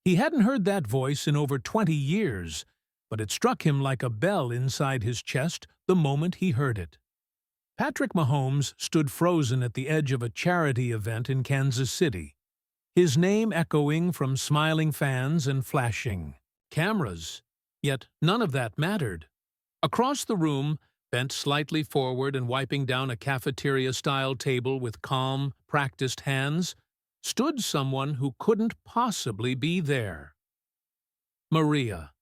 He hadn't heard that voice in over 20 years, but it struck him like a bell inside his chest the moment he heard it. Patrick Mahomes stood frozen at the edge of a charity event in Kansas City, his name echoing from smiling fans and flashing cameras. Yet none of that mattered. Across the room, bent slightly forward and wiping down a cafeteria-style table with calm, practiced hands, stood someone who couldn't possibly be there. Maria.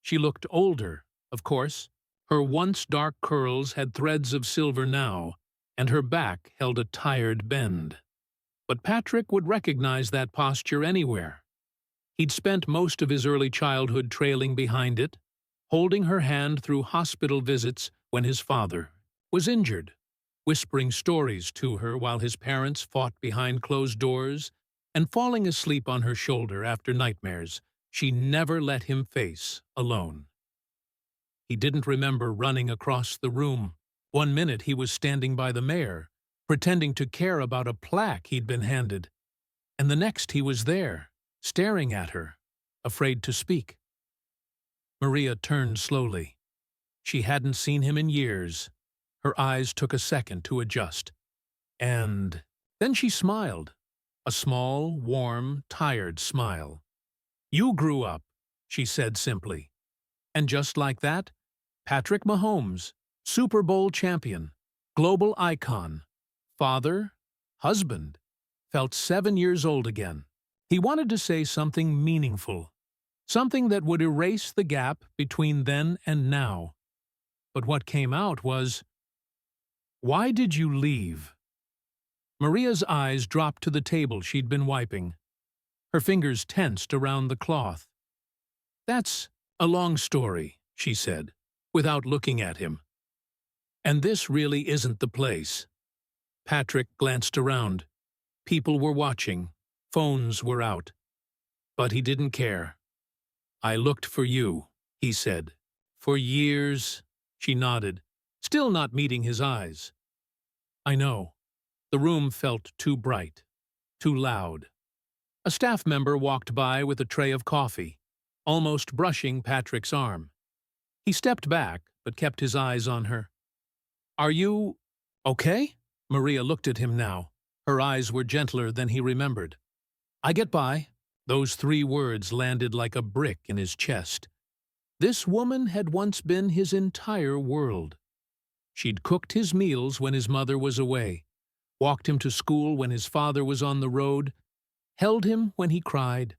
She looked older, of course. Her once dark curls had threads of silver now, and her back held a tired bend. But Patrick would recognize that posture anywhere. He'd spent most of his early childhood trailing behind it, holding her hand through hospital visits when his father was injured, whispering stories to her while his parents fought behind closed doors, and falling asleep on her shoulder after nightmares she never let him face alone. He didn't remember running across the room. One minute he was standing by the mayor, pretending to care about a plaque he'd been handed, and the next he was there, staring at her, afraid to speak. Maria turned slowly. She hadn't seen him in years. Her eyes took a second to adjust. And then she smiled, a small, warm, tired smile. "You grew up," she said simply. And just like that, Patrick Mahomes, Super Bowl champion, global icon, father, husband, felt 7 years old again. He wanted to say something meaningful, something that would erase the gap between then and now. But what came out was, "Why did you leave?" Maria's eyes dropped to the table she'd been wiping. Her fingers tensed around the cloth. "That's a long story," she said, without looking at him. "And this really isn't the place." Patrick glanced around. People were watching. Phones were out. But he didn't care. "I looked for you," he said. "For years." She nodded, still not meeting his eyes. "I know." The room felt too bright, too loud. A staff member walked by with a tray of coffee, almost brushing Patrick's arm. He stepped back, but kept his eyes on her. "Are you okay?" Maria looked at him now. Her eyes were gentler than he remembered. "I get by." Those 3 words landed like a brick in his chest. This woman had once been his entire world. She'd cooked his meals when his mother was away, walked him to school when his father was on the road, held him when he cried.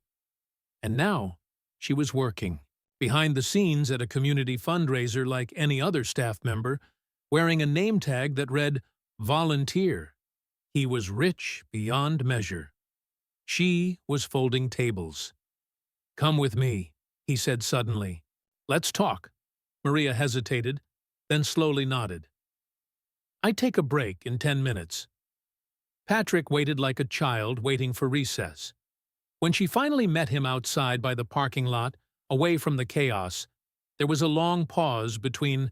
And now she was working, behind the scenes at a community fundraiser like any other staff member, wearing a name tag that read, "Volunteer." He was rich beyond measure. She was folding tables. "Come with me," he said suddenly. "Let's talk." Maria hesitated, then slowly nodded. "I'd take a break in 10 minutes. Patrick waited like a child waiting for recess. When she finally met him outside by the parking lot, away from the chaos, there was a long pause between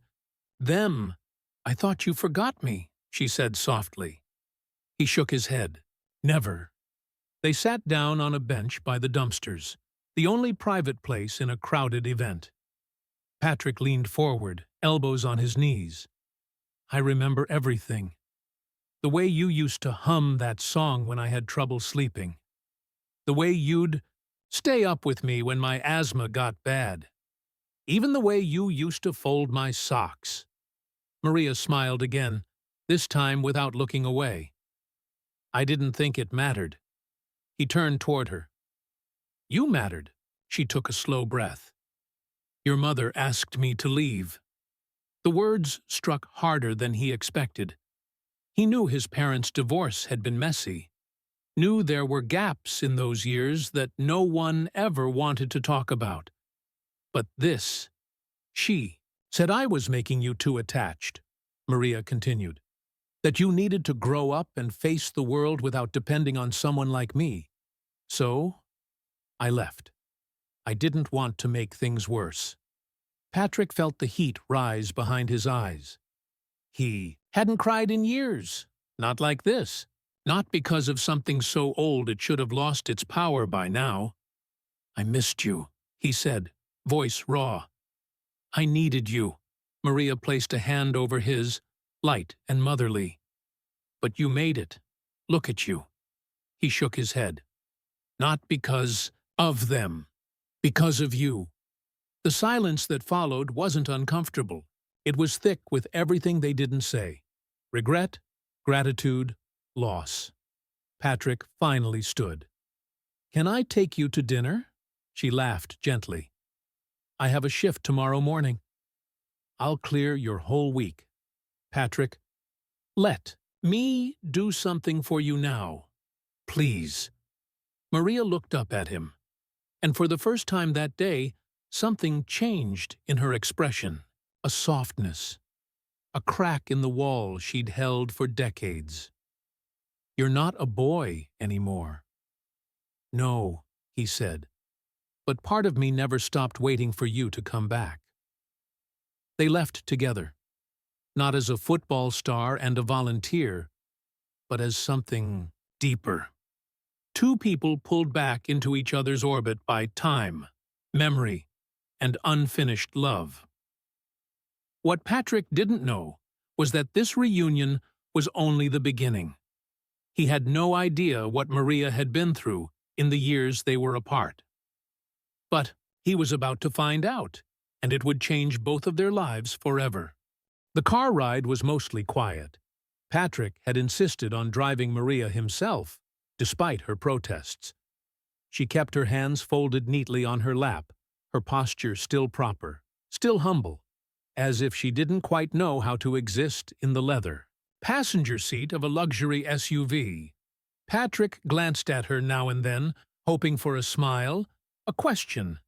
them. "I thought you forgot me," she said softly. He shook his head. "Never." They sat down on a bench by the dumpsters, the only private place in a crowded event. Patrick leaned forward, elbows on his knees. "I remember everything. The way you used to hum that song when I had trouble sleeping. The way you'd stay up with me when my asthma got bad. Even the way you used to fold my socks." Maria smiled again, this time without looking away. "I didn't think it mattered." He turned toward her. "You mattered." She took a slow breath. "Your mother asked me to leave." The words struck harder than he expected. He knew his parents' divorce had been messy, knew there were gaps in those years that no one ever wanted to talk about. But this, she said, "I was making you too attached," Maria continued, "that you needed to grow up and face the world without depending on someone like me. So, I left. I didn't want to make things worse." Patrick felt the heat rise behind his eyes. He hadn't cried in years, not like this, not because of something so old it should have lost its power by now. I missed you, he said, voice raw. I needed you. Maria placed a hand over his, light and motherly. But you made it. Look at you. He shook his head. Not because of them. Because of you. The silence that followed wasn't uncomfortable. It was thick with everything they didn't say. Regret, gratitude, loss. Patrick finally stood. Can I take you to dinner? She laughed gently. I have a shift tomorrow morning. I'll clear your whole week. Patrick, let me do something for you now. Please. Maria looked up at him, and for the first time that day, something changed in her expression, a softness, a crack in the wall she'd held for decades. You're not a boy anymore. No, he said, but part of me never stopped waiting for you to come back. They left together, not as a football star and a volunteer, but as something deeper. Two people pulled back into each other's orbit by time, memory, and unfinished love. What Patrick didn't know was that this reunion was only the beginning. He had no idea what Maria had been through in the years they were apart. But he was about to find out, and it would change both of their lives forever. The car ride was mostly quiet. Patrick had insisted on driving Maria himself, despite her protests. She kept her hands folded neatly on her lap, her posture still proper, still humble, as if she didn't quite know how to exist in the leather passenger seat of a luxury SUV. Patrick glanced at her now and then, hoping for a smile, a question,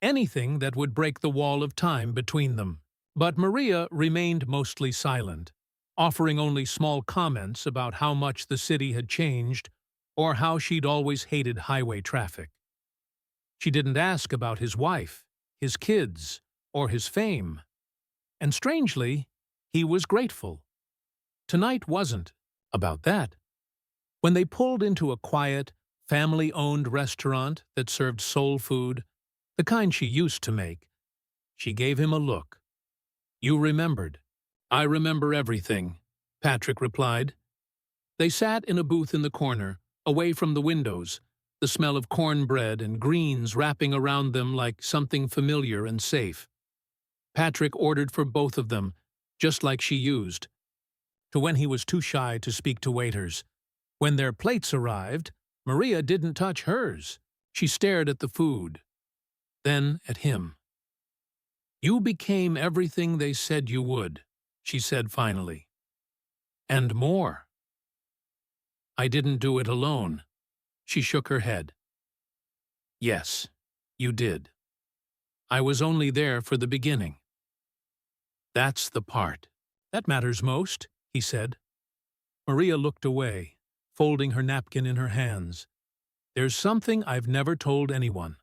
anything that would break the wall of time between them. But Maria remained mostly silent, offering only small comments about how much the city had changed or how she'd always hated highway traffic. She didn't ask about his wife, his kids, or his fame. And strangely, he was grateful. Tonight wasn't about that. When they pulled into a quiet, family-owned restaurant that served soul food, the kind she used to make, she gave him a look. You remembered. I remember everything, Patrick replied. They sat in a booth in the corner, away from the windows, the smell of cornbread and greens wrapping around them like something familiar and safe. Patrick ordered for both of them, just like she used, to when he was too shy to speak to waiters. When their plates arrived, Maria didn't touch hers. She stared at the food, then at him. You became everything they said you would, she said finally. And more. I didn't do it alone. She shook her head. Yes, you did. I was only there for the beginning. That's the part. That matters most, he said. Maria looked away, folding her napkin in her hands. There's something I've never told anyone.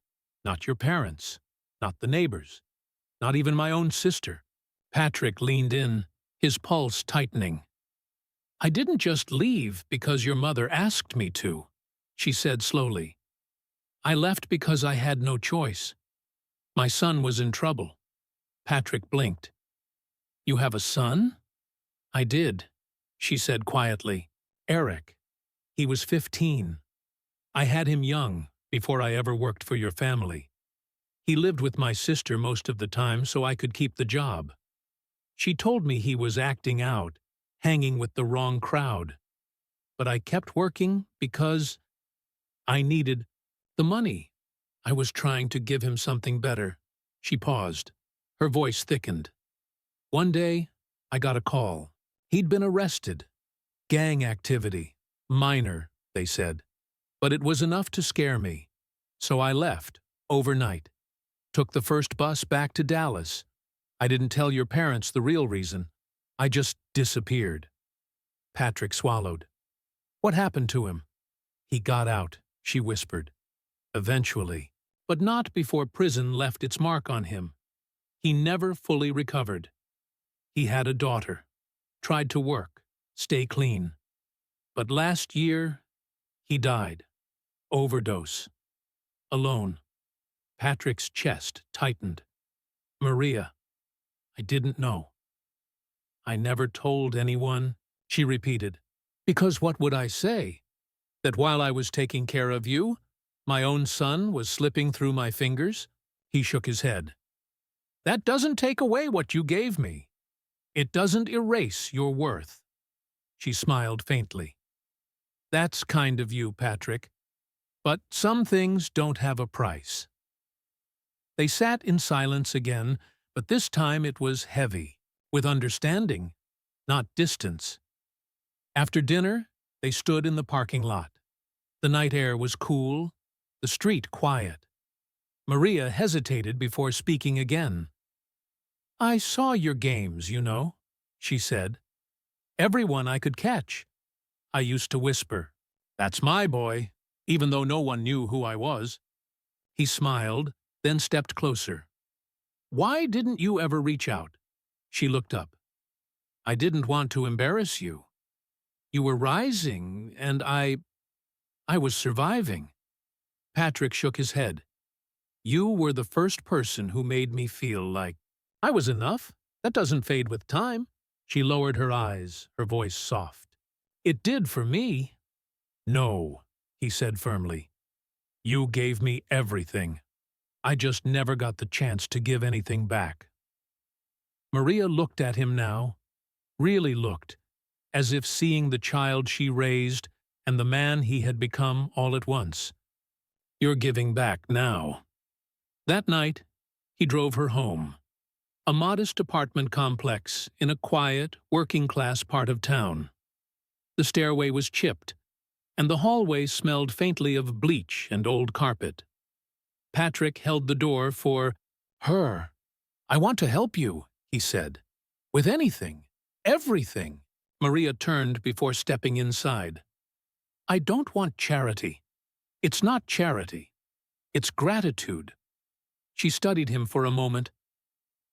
Not your parents, not the neighbors, not even my own sister. Patrick leaned in, his pulse tightening. I didn't just leave because your mother asked me to, she said slowly. I left because I had no choice. My son was in trouble. Patrick blinked. You have a son? I did, she said quietly. Eric. He was 15. I had him young, before I ever worked for your family. He lived with my sister most of the time so I could keep the job. She told me he was acting out, hanging with the wrong crowd. But I kept working because I needed the money. I was trying to give him something better. She paused. Her voice thickened. One day, I got a call. He'd been arrested. Gang activity. Minor, they said. But it was enough to scare me. So I left, overnight. Took the first bus back to Dallas. I didn't tell your parents the real reason. I just disappeared. Patrick swallowed. What happened to him? He got out, she whispered. Eventually, but not before prison left its mark on him. He never fully recovered. He had a daughter, tried to work, stay clean. But last year, he died. Overdose. Alone. Patrick's chest tightened. Maria, I didn't know. I never told anyone, she repeated. Because what would I say? That while I was taking care of you, my own son was slipping through my fingers? He shook his head. That doesn't take away what you gave me. It doesn't erase your worth. She smiled faintly. That's kind of you, Patrick. But some things don't have a price. They sat in silence again, but this time it was heavy, with understanding, not distance. After dinner, they stood in the parking lot. The night air was cool, the street quiet. Maria hesitated before speaking again. I saw your games, you know, she said. Everyone I could catch. I used to whisper, That's my boy, even though no one knew who I was. He smiled, then stepped closer. Why didn't you ever reach out? She looked up. I didn't want to embarrass you. You were rising, and I was surviving. Patrick shook his head. You were the first person who made me feel like I was enough. That doesn't fade with time. She lowered her eyes, her voice soft. It did for me. No, he said firmly. You gave me everything. I just never got the chance to give anything back. Maria looked at him now, really looked, as if seeing the child she raised and the man he had become all at once. You're giving back now. That night, he drove her home. A modest apartment complex in a quiet, working-class part of town. The stairway was chipped, and the hallway smelled faintly of bleach and old carpet. Patrick held the door for her. I want to help you, he said. With anything, everything. Maria turned before stepping inside. I don't want charity. It's not charity. It's gratitude. She studied him for a moment.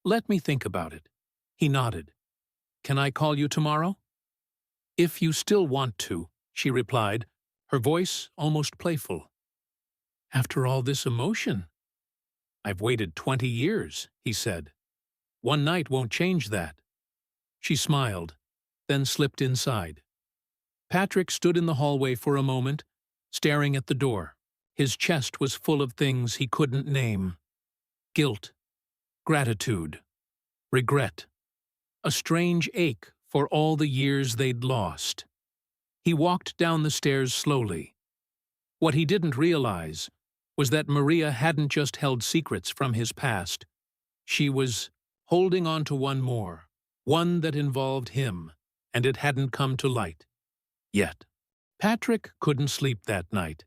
Let me think about it. He nodded. Can I call you tomorrow? If you still want to, she replied, her voice almost playful. After all this emotion? I've waited 20 years, he said. One night won't change that. She smiled, then slipped inside. Patrick stood in the hallway for a moment, staring at the door. His chest was full of things he couldn't name. Guilt, gratitude, regret, a strange ache for all the years they'd lost. He walked down the stairs slowly. What he didn't realize was that Maria hadn't just held secrets from his past. She was holding on to one more, one that involved him, and it hadn't come to light. Yet. Patrick couldn't sleep that night.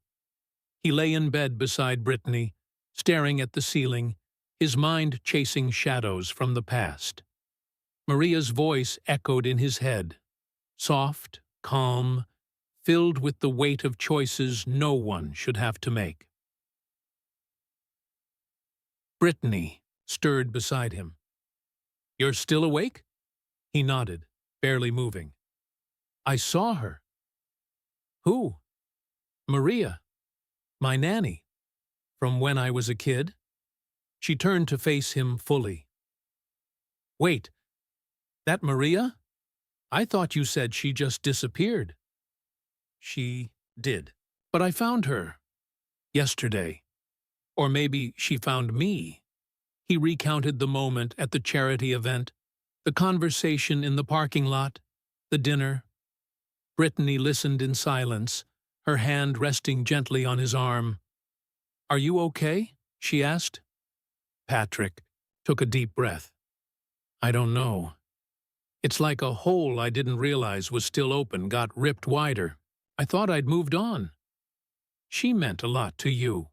He lay in bed beside Brittany, staring at the ceiling, his mind chasing shadows from the past. Maria's voice echoed in his head, soft, calm, filled with the weight of choices no one should have to make. Brittany stirred beside him. You're still awake? He nodded, barely moving. I saw her. Who? Maria, my nanny, from when I was a kid. She turned to face him fully. Wait, that Maria? I thought you said she just disappeared. She did, but I found her yesterday. Or maybe she found me. He recounted the moment at the charity event, the conversation in the parking lot, the dinner. Brittany listened in silence, her hand resting gently on his arm. Are you okay? She asked. Patrick took a deep breath. I don't know. It's like a hole I didn't realize was still open got ripped wider. I thought I'd moved on. She meant a lot to you.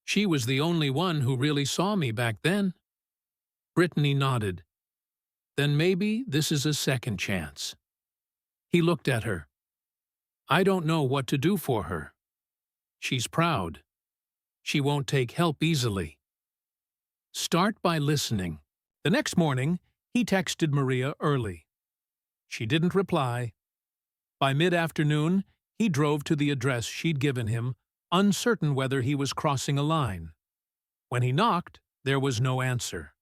She was the only one who really saw me back then. Brittany nodded. Then maybe this is a second chance. He looked at her. I don't know what to do for her. She's proud. She won't take help easily. Start by listening. The next morning, he texted Maria early. She didn't reply. By mid-afternoon, he drove to the address she'd given him, uncertain whether he was crossing a line. When he knocked, there was no answer.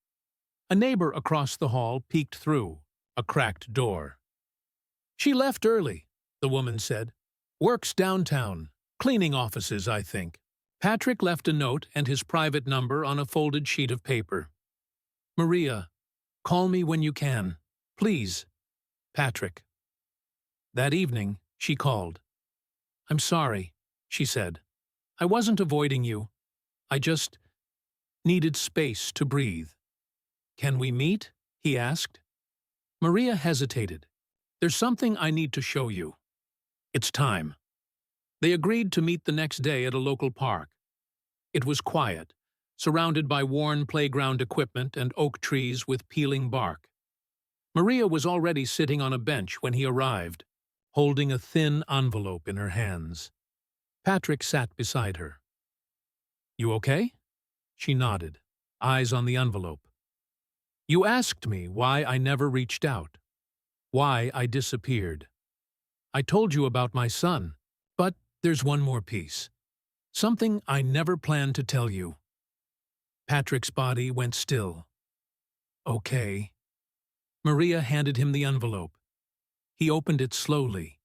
A neighbor across the hall peeked through a cracked door. "She left early," the woman said. "Works downtown. Cleaning offices, I think." Patrick left a note and his private number on a folded sheet of paper. "Maria, call me when you can. Please, Patrick." That evening, she called. "I'm sorry," she said. "I wasn't avoiding you. I just needed space to breathe." "Can we meet?" he asked. Maria hesitated. "There's something I need to show you. It's time." They agreed to meet the next day at a local park. It was quiet, surrounded by worn playground equipment and oak trees with peeling bark. Maria was already sitting on a bench when he arrived, holding a thin envelope in her hands. Patrick sat beside her. "You okay?" She nodded, eyes on the envelope. "You asked me why I never reached out, why I disappeared. I told you about my son, but there's one more piece. Something I never planned to tell you." Patrick's body went still. "Okay." Maria handed him the envelope. He opened it slowly,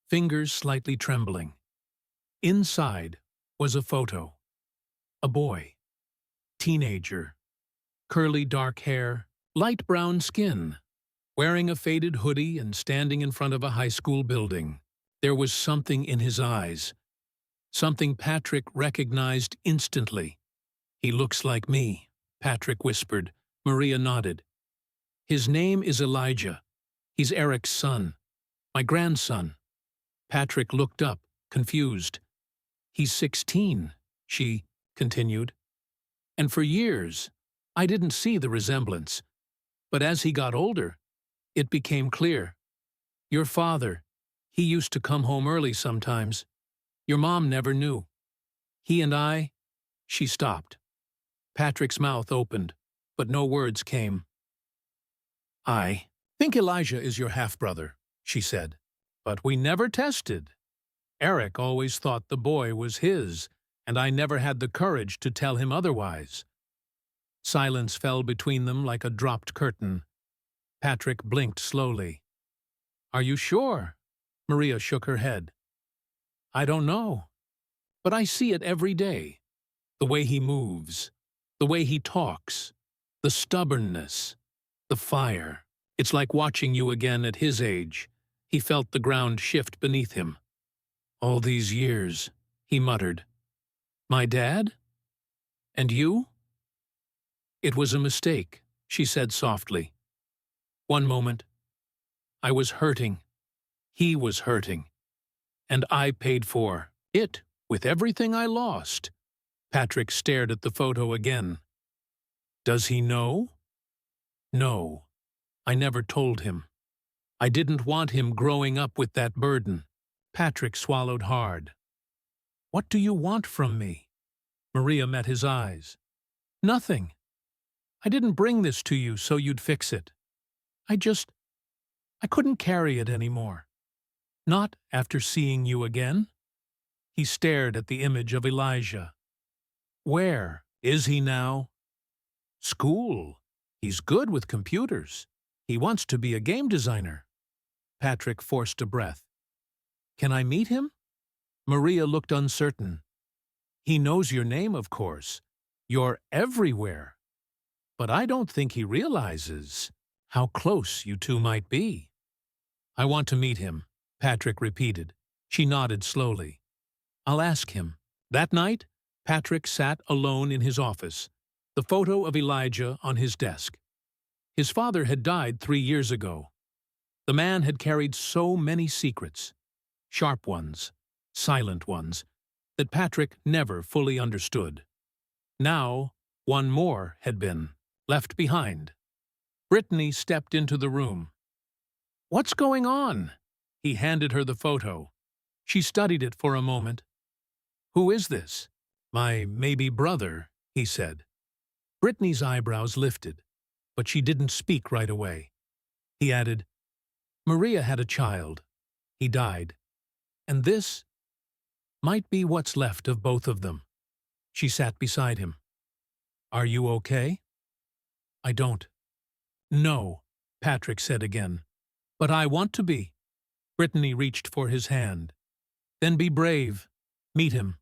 fingers slightly trembling. Inside was a photo. A boy. Teenager. Curly dark hair, light brown skin. Wearing a faded hoodie and standing in front of a high school building. There was something in his eyes. Something Patrick recognized instantly. "He looks like me," Patrick whispered. Maria nodded. "His name is Elijah. He's Eric's son. My grandson." Patrick looked up, confused. "He's 16, she continued. "And for years, I didn't see the resemblance. But as he got older, it became clear. Your father, he used to come home early sometimes. Your mom never knew. He and I—" She stopped. Patrick's mouth opened, but no words came. "I think Elijah is your half-brother," she said. "But we never tested. Eric always thought the boy was his, and I never had the courage to tell him otherwise." Silence fell between them like a dropped curtain. Patrick blinked slowly. "Are you sure?" Maria shook her head. "I don't know. But I see it every day. The way he moves, the way he talks, the stubbornness, the fire. It's like watching you again at his age." He felt the ground shift beneath him. "All these years," he muttered. "My dad? And you?" "It was a mistake," she said softly. "One moment. I was hurting. He was hurting. And I paid for it with everything I lost." Patrick stared at the photo again. "Does he know?" "No. I never told him. I didn't want him growing up with that burden." Patrick swallowed hard. "What do you want from me?" Maria met his eyes. "Nothing. I didn't bring this to you so you'd fix it. I couldn't carry it anymore. Not after seeing you again." He stared at the image of Elijah. "Where is he now?" "School. He's good with computers. He wants to be a game designer." Patrick forced a breath. "Can I meet him?" Maria looked uncertain. "He knows your name, of course. You're everywhere. But I don't think he realizes how close you two might be." "I want to meet him," Patrick repeated. She nodded slowly. "I'll ask him." That night, Patrick sat alone in his office, the photo of Elijah on his desk. His father had died 3 years ago. The man had carried so many secrets, sharp ones, silent ones, that Patrick never fully understood. Now, one more had been left behind. Brittany stepped into the room. "What's going on?" He handed her the photo. She studied it for a moment. "Who is this?" "My maybe brother," he said. Brittany's eyebrows lifted, but she didn't speak right away. He added, "Maria had a child. He died. And this might be what's left of both of them." She sat beside him. Are you okay? I don't. No, Patrick said again. But I want to be. Brittany reached for his hand. Then be brave. Meet him.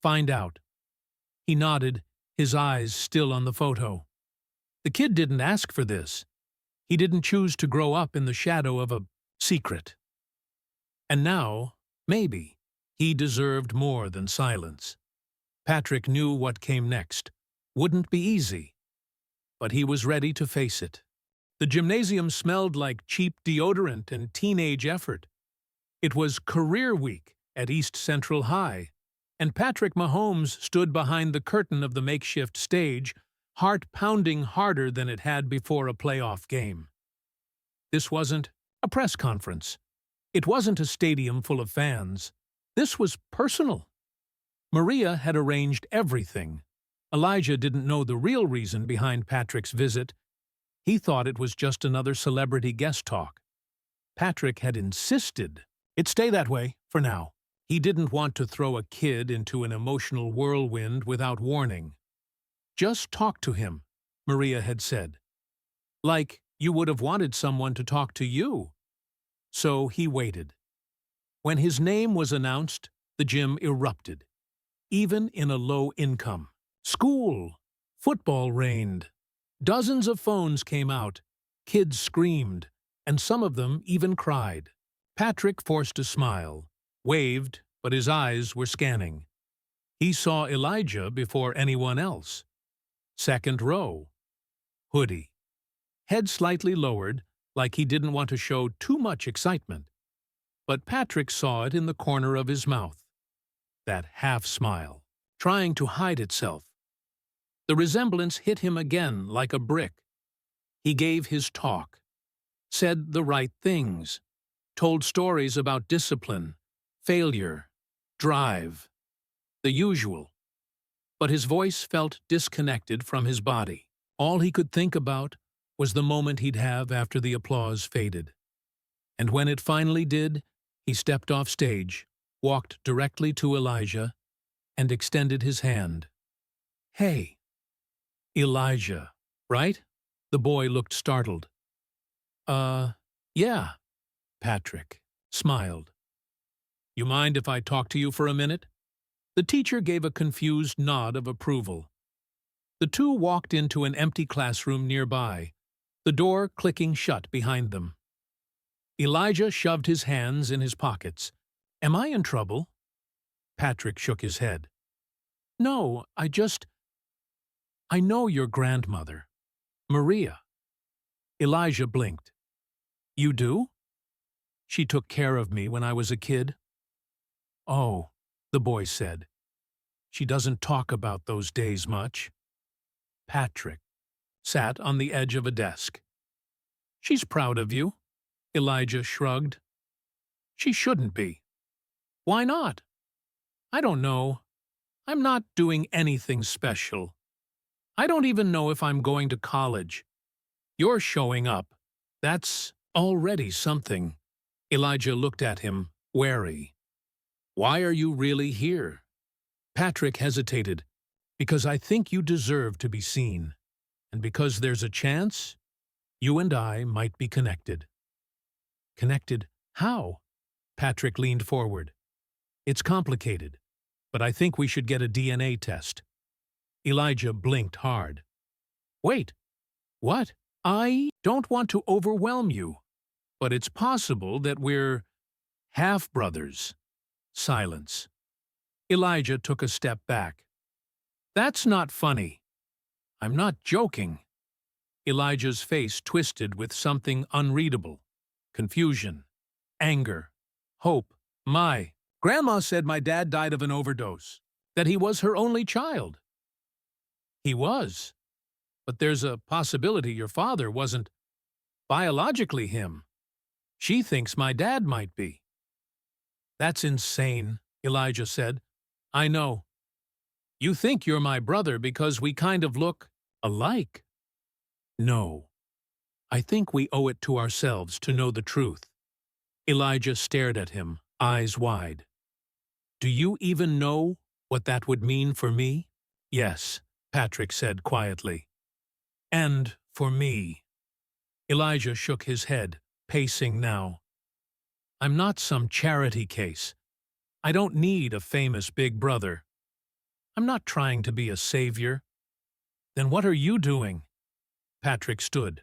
Find out. He nodded, his eyes still on the photo. The kid didn't ask for this. He didn't choose to grow up in the shadow of a secret. And now, maybe, he deserved more than silence. Patrick knew what came next. Wouldn't be easy. But he was ready to face it. The gymnasium smelled like cheap deodorant and teenage effort. It was career week at East Central High, and Patrick Mahomes stood behind the curtain of the makeshift stage, heart pounding harder than it had before a playoff game. This wasn't a press conference. It wasn't a stadium full of fans. This was personal. Maria had arranged everything. Elijah didn't know the real reason behind Patrick's visit. He thought it was just another celebrity guest talk. Patrick had insisted it stay that way for now. He didn't want to throw a kid into an emotional whirlwind without warning. Just talk to him, Maria had said. Like you would have wanted someone to talk to you. So he waited. When his name was announced, the gym erupted. Even in a low-income school, football reigned. Dozens of phones came out. Kids screamed, and some of them even cried. Patrick forced a smile, waved, but his eyes were scanning. He saw Elijah before anyone else. Second row. Hoodie. Head slightly lowered, like he didn't want to show too much excitement. But Patrick saw it in the corner of his mouth. That half-smile, trying to hide itself. The resemblance hit him again like a brick. He gave his talk, said the right things, told stories about discipline, failure, drive, the usual. But his voice felt disconnected from his body. All he could think about was the moment he'd have after the applause faded. And when it finally did, he stepped off stage, walked directly to Elijah, and extended his hand. Hey. Elijah, right? The boy looked startled. Yeah. Patrick smiled. You mind if I talk to you for a minute? The teacher gave a confused nod of approval. The two walked into an empty classroom nearby, the door clicking shut behind them. Elijah shoved his hands in his pockets. Am I in trouble? Patrick shook his head. No, I know your grandmother, Maria. Elijah blinked. You do? She took care of me when I was a kid. Oh, the boy said. She doesn't talk about those days much. Patrick sat on the edge of a desk. She's proud of you. Elijah shrugged. She shouldn't be. Why not? I don't know. I'm not doing anything special. I don't even know if I'm going to college. You're showing up. That's already something. Elijah looked at him, wary. Why are you really here? Patrick hesitated. Because I think you deserve to be seen. And because there's a chance, you and I might be connected. Connected? How? Patrick leaned forward. It's complicated, but I think we should get a DNA test. Elijah blinked hard. Wait, what? I don't want to overwhelm you, but it's possible that we're half-brothers. Silence. Elijah took a step back. That's not funny. I'm not joking. Elijah's face twisted with something unreadable. Confusion, anger, hope. My grandma said my dad died of an overdose, that he was her only child. He was, but there's a possibility your father wasn't biologically him. She thinks my dad might be. That's insane, Elijah said. I know. You think you're my brother because we kind of look alike. No. I think we owe it to ourselves to know the truth. Elijah stared at him, eyes wide. Do you even know what that would mean for me? Yes, Patrick said quietly. And for me. Elijah shook his head, pacing now. I'm not some charity case. I don't need a famous big brother. I'm not trying to be a savior. Then what are you doing? Patrick stood.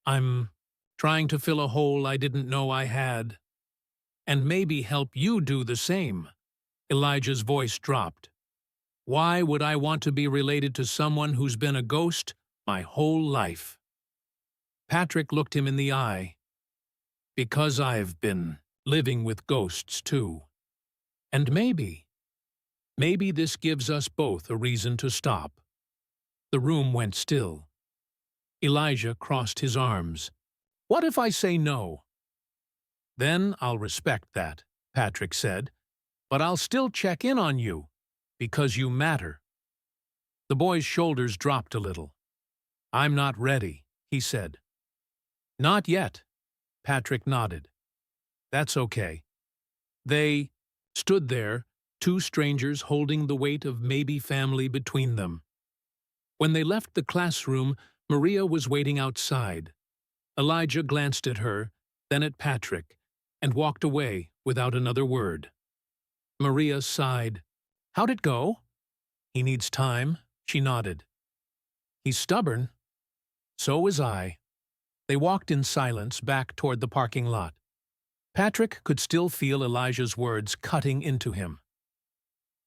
I'm trying to fill a hole I didn't know I had. And maybe help you do the same. Elijah's voice dropped. Why would I want to be related to someone who's been a ghost my whole life? Patrick looked him in the eye. Because I've been living with ghosts too. And maybe this gives us both a reason to stop. The room went still. Elijah crossed his arms. What if I say no? Then I'll respect that, Patrick said. But I'll still check in on you, because you matter. The boy's shoulders dropped a little. I'm not ready, he said. Not yet, Patrick nodded. That's okay. They stood there, two strangers holding the weight of maybe family between them. When they left the classroom, Maria was waiting outside. Elijah glanced at her, then at Patrick, and walked away without another word. Maria sighed. How'd it go? He needs time, she nodded. He's stubborn. So was I. They walked in silence back toward the parking lot. Patrick could still feel Elijah's words cutting into him.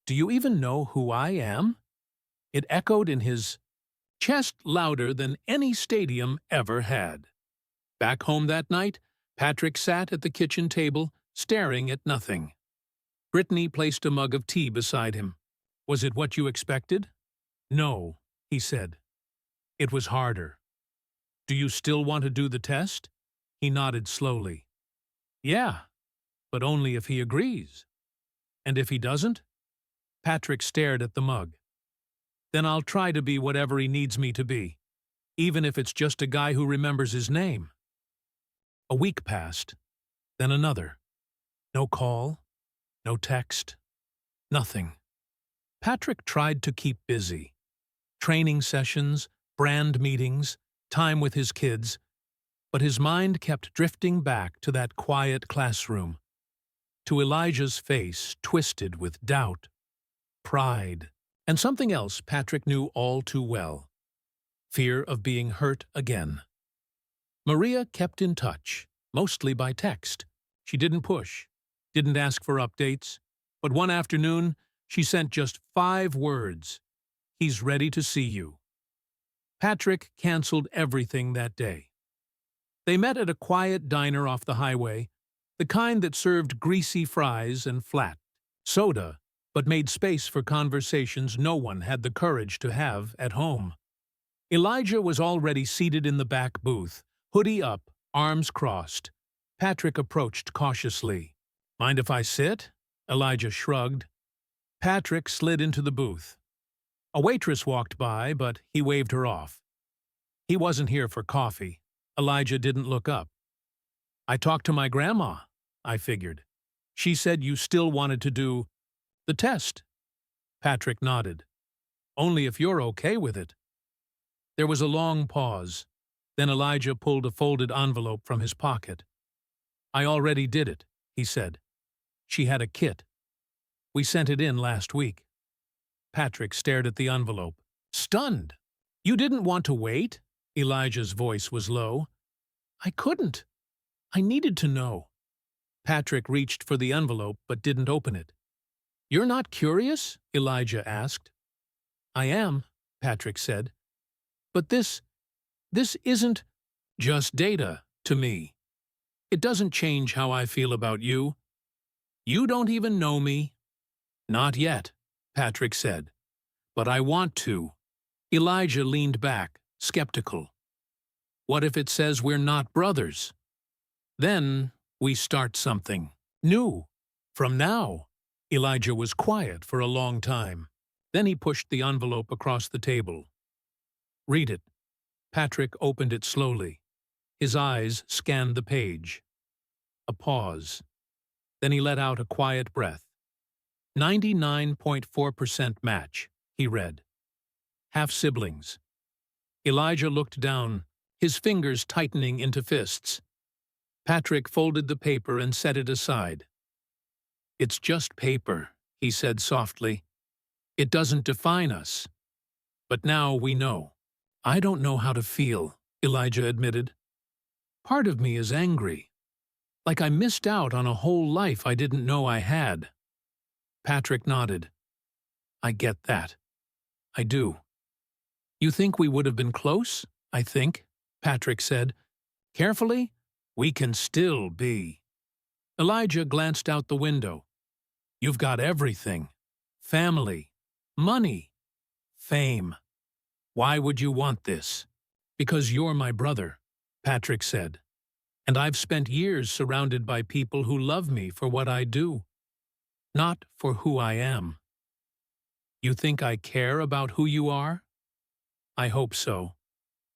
Do you even know who I am? It echoed in his chest louder than any stadium ever had. Back home that night, Patrick sat at the kitchen table, staring at nothing. Brittany placed a mug of tea beside him. Was it what you expected? No, he said. It was harder. Do you still want to do the test? He nodded slowly. Yeah, but only if he agrees. And if he doesn't? Patrick stared at the mug. Then I'll try to be whatever he needs me to be, even if it's just a guy who remembers his name. A week passed, then another. No call, no text, nothing. Patrick tried to keep busy. Training sessions, brand meetings, time with his kids, but his mind kept drifting back to that quiet classroom, to Elijah's face twisted with doubt, pride, and something else Patrick knew all too well, fear of being hurt again. Maria kept in touch, mostly by text. She didn't push, didn't ask for updates, but one afternoon she sent just 5 words. He's ready to see you. Patrick canceled everything that day. They met at a quiet diner off the highway, the kind that served greasy fries and flat soda, but made space for conversations no one had the courage to have at home. Elijah was already seated in the back booth, hoodie up, arms crossed. Patrick approached cautiously. Mind if I sit? Elijah shrugged. Patrick slid into the booth. A waitress walked by, but he waved her off. He wasn't here for coffee. Elijah didn't look up. I talked to my grandma, I figured. She said you still wanted to do the test. Patrick nodded. Only if you're okay with it. There was a long pause. Then Elijah pulled a folded envelope from his pocket. I already did it, he said. She had a kit. We sent it in last week. Patrick stared at the envelope, stunned. You didn't want to wait? Elijah's voice was low. I couldn't. I needed to know. Patrick reached for the envelope but didn't open it. You're not curious? Elijah asked. I am, Patrick said. But this isn't just data to me. It doesn't change how I feel about you. You don't even know me. Not yet, Patrick said. But I want to. Elijah leaned back, skeptical. What if it says we're not brothers? Then we start something new. From now. Elijah was quiet for a long time. Then he pushed the envelope across the table. Read it. Patrick opened it slowly. His eyes scanned the page. A pause. Then he let out a quiet breath. 99.4% match, he read. half-siblings. Elijah looked down, his fingers tightening into fists. Patrick folded the paper and set it aside. "It's just paper," he said softly. "It doesn't define us. But now we know." "I don't know how to feel," Elijah admitted. "Part of me is angry, like I missed out on a whole life I didn't know I had." Patrick nodded. "I get that. I do." "You think we would have been close?" "I think," Patrick said. "Carefully, we can still be." Elijah glanced out the window. "You've got everything. Family, money, fame. Why would you want this?" "Because you're my brother," Patrick said. "And I've spent years surrounded by people who love me for what I do, not for who I am." "You think I care about who you are?" "I hope so."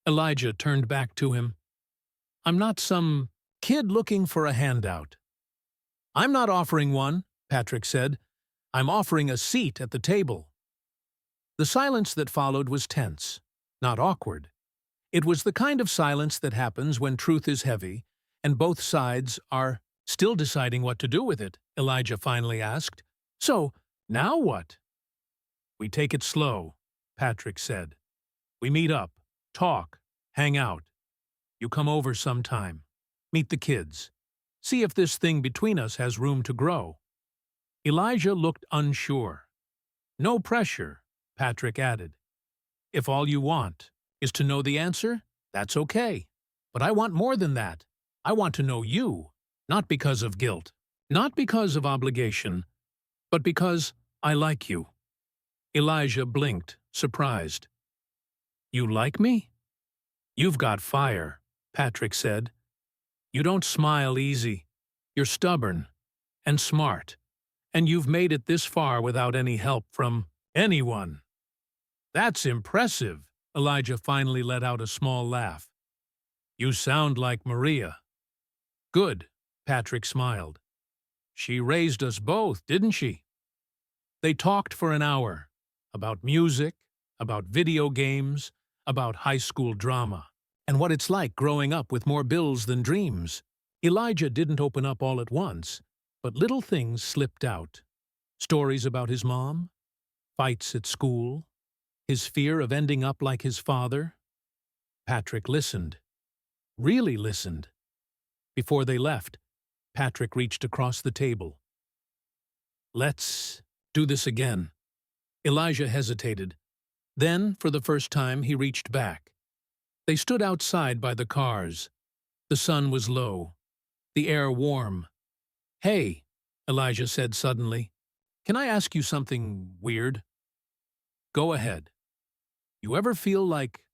Elijah turned back to him. "I'm not some kid looking for a handout." "I'm not offering one," Patrick said. "I'm offering a seat at the table." The silence that followed was tense, not awkward. It was the kind of silence that happens when truth is heavy and both sides are still deciding what to do with it. Elijah finally asked, "So, now what?" "We take it slow," Patrick said. "We meet up, talk, hang out. You come over sometime, meet the kids, see if this thing between us has room to grow." Elijah looked unsure. "No pressure," Patrick added. "If all you want is to know the answer, that's okay. But I want more than that. I want to know you, not because of guilt, not because of obligation, but because I like you." Elijah blinked, surprised. "You like me?" "You've got fire," Patrick said. "You don't smile easy. You're stubborn and smart, and you've made it this far without any help from anyone." "That's impressive," Elijah finally let out a small laugh. "You sound like Maria." "Good," Patrick smiled. "She raised us both, didn't she?" They talked for an hour, about music, about video games, about high school drama, and what it's like growing up with more bills than dreams. Elijah didn't open up all at once, but little things slipped out. Stories about his mom, fights at school, his fear of ending up like his father. Patrick listened. Really listened. Before they left, Patrick reached across the table. "Let's do this again." Elijah hesitated. Then, for the first time, he reached back. They stood outside by the cars. The sun was low, the air warm. "Hey," Elijah said suddenly, "can I ask you something weird?" "Go ahead." "You ever feel like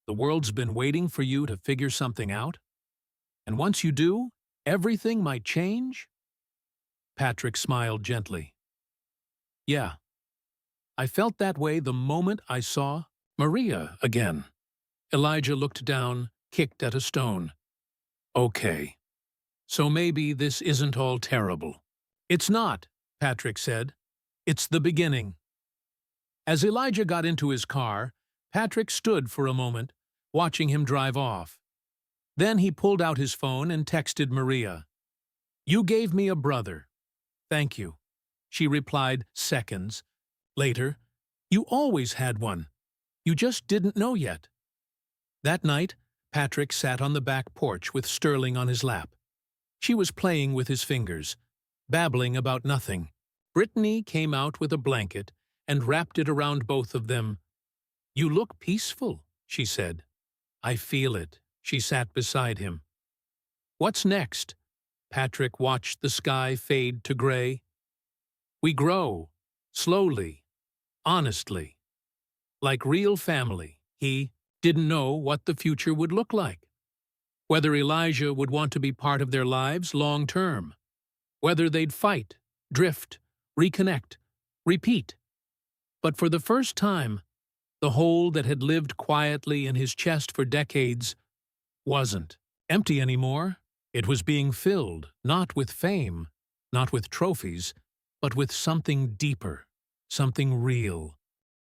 the world's been waiting for you to figure something out? And once you do, everything might change?" Patrick smiled gently. "Yeah. I felt that way the moment I saw Maria again." Elijah looked down, kicked at a stone. "Okay. So maybe this isn't all terrible." "It's not," Patrick said. "It's the beginning." As Elijah got into his car, Patrick stood for a moment, watching him drive off. Then he pulled out his phone and texted Maria. "You gave me a brother. Thank you." She replied seconds later, "You always had one. You just didn't know yet." That night, Patrick sat on the back porch with Sterling on his lap. She was playing with his fingers, babbling about nothing. Brittany came out with a blanket and wrapped it around both of them. "You look peaceful," she said. "I feel it." She sat beside him. "What's next?" Patrick watched the sky fade to gray. "We grow, slowly, honestly. Like real family." He didn't know what the future would look like. Whether Elijah would want to be part of their lives long term. Whether they'd fight, drift, reconnect, repeat. But for the first time, the hole that had lived quietly in his chest for decades wasn't empty anymore. It was being filled, not with fame, not with trophies, but with something deeper, something real,